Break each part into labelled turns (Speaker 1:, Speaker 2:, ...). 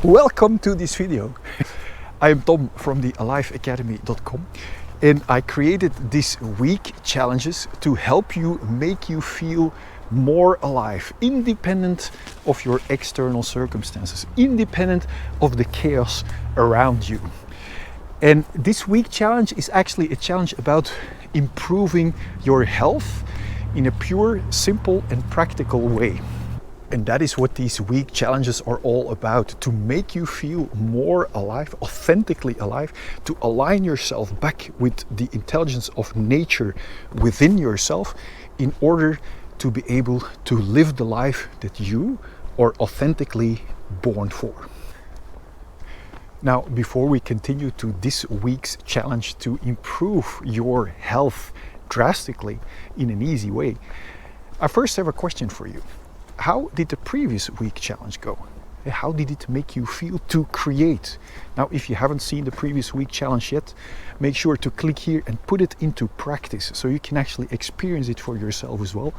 Speaker 1: Welcome to this video. I am Tom from the aliveacademy.com, and I created this week challenges to help you make you feel more alive, independent of your external circumstances, independent of the chaos around you. And this week challenge is actually a challenge about improving your health in a pure, simple and practical way. And that is what these week challenges are all about, to make you feel more alive, authentically alive, to align yourself back with the intelligence of nature within yourself in order to be able to live the life that you are authentically born for. Now, before we continue to this week's challenge to improve your health drastically in an easy way, I first have a question for you. How did the previous week challenge go? How did it make you feel to create? Now, if you haven't seen the previous week challenge yet, make sure to click here and put it into practice so you can actually experience it for yourself as well.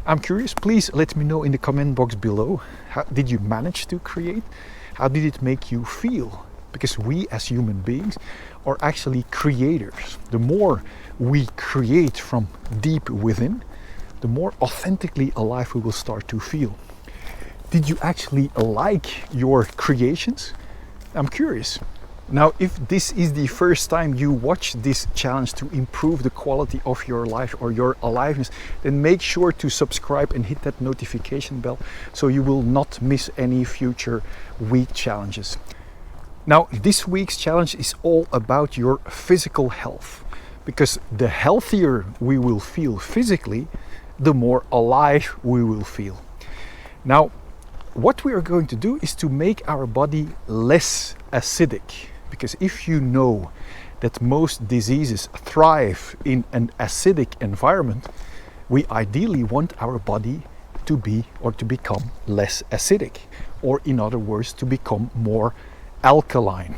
Speaker 1: I'm curious, please let me know in the comment box below. How did you manage to create? How did it make you feel? Because we as human beings are actually creators. The more we create from deep within, the more authentically alive we will start to feel. Did you actually like your creations? I'm curious. Now, if this is the first time you watch this challenge to improve the quality of your life or your aliveness, then make sure to subscribe and hit that notification bell so you will not miss any future week challenges. Now, this week's challenge is all about your physical health, because the healthier we will feel physically, the more alive we will feel. Now, what we are going to do is to make our body less acidic, because if you know that most diseases thrive in an acidic environment, we ideally want our body to be or to become less acidic, or in other words, to become more alkaline.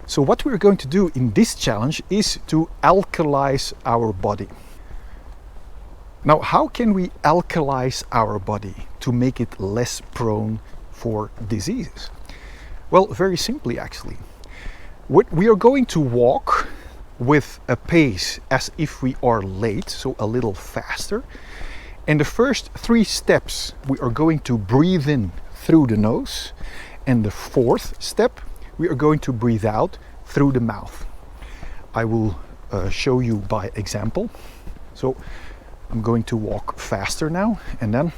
Speaker 1: So what we're going to do in this challenge is to alkalize our body. Now, how can we alkalize our body to make it less prone for diseases? Well, very simply actually. We are going to walk with a pace as if we are late, so a little faster. And the first 3 steps, we are going to breathe in through the nose. And the 4th step, we are going to breathe out through the mouth. I will show you by example. So I'm going to walk faster now, and then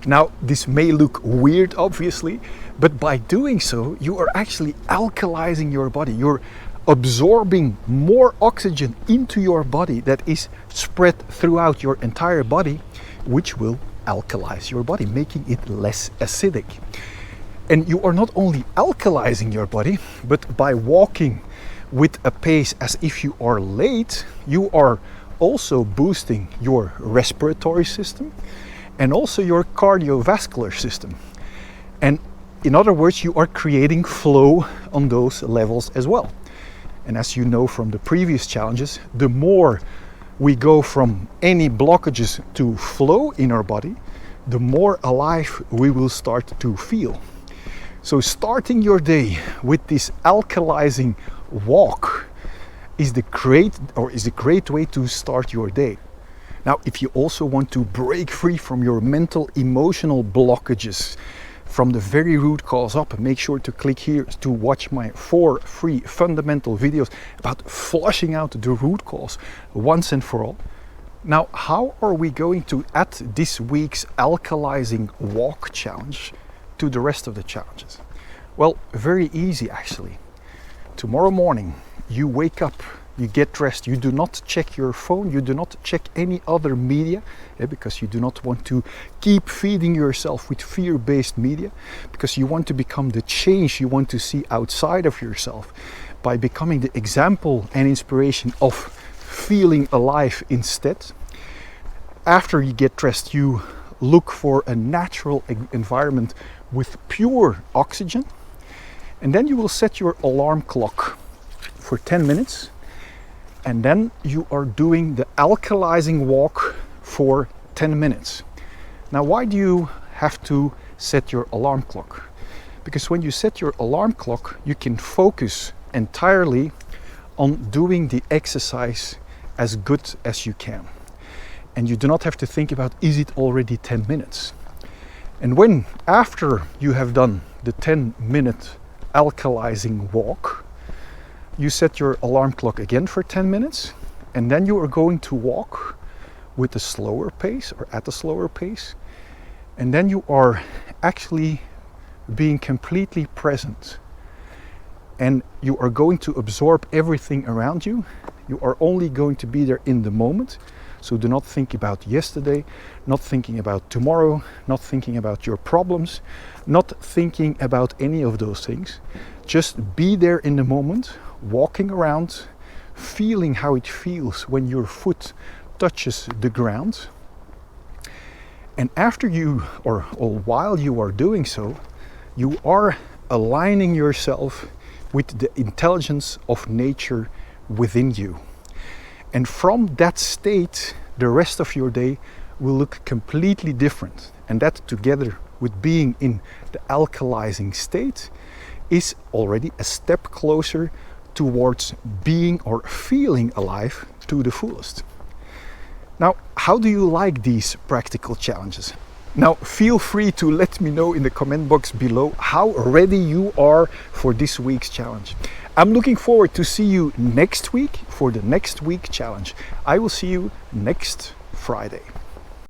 Speaker 1: Now, this may look weird, obviously, but by doing so, you are actually alkalizing your body. You're absorbing more oxygen into your body that is spread throughout your entire body, which will alkalize your body, making it less acidic. And you are not only alkalizing your body, but by walking with a pace as if you are late, you are also boosting your respiratory system and also your cardiovascular system. And in other words, you are creating flow on those levels as well. And as you know from the previous challenges, the more we go from any blockages to flow in our body, the more alive we will start to feel. So starting your day with this alkalizing walk is a great way to start your day. Now, if you also want to break free from your mental, emotional blockages from the very root cause up, make sure to click here to watch my 4 free fundamental videos about flushing out the root cause once and for all. Now, how are we going to add this week's alkalizing walk challenge to the rest of the challenges? Well, very easy actually. Tomorrow morning, you wake up, you get dressed, you do not check your phone, you do not check any other media, because you do not want to keep feeding yourself with fear-based media, because you want to become the change you want to see outside of yourself by becoming the example and inspiration of feeling alive instead. After you get dressed, you look for a natural environment with pure oxygen. And then you will set your alarm clock for 10 minutes. And then you are doing the alkalizing walk for 10 minutes. Now, why do you have to set your alarm clock? Because when you set your alarm clock, you can focus entirely on doing the exercise as good as you can. And you do not have to think about, is it already 10 minutes? And when, after you have done the 10-minute alkalizing walk, you set your alarm clock again for 10 minutes, and then you are going to walk with a slower pace or at a slower pace. And then you are actually being completely present. And you are going to absorb everything around you. You are only going to be there in the moment. So do not think about yesterday, not thinking about tomorrow, not thinking about your problems, not thinking about any of those things. Just be there in the moment, walking around, feeling how it feels when your foot touches the ground. And after you, or while you are doing so, you are aligning yourself with the intelligence of nature within you. And from that state, the rest of your day will look completely different. And that, together with being in the alkalizing state, is already a step closer towards being or feeling alive to the fullest. Now, how do you like these practical challenges? Now, feel free to let me know in the comment box below how ready you are for this week's challenge. I'm looking forward to see you next week for the next week challenge. I will see you next Friday.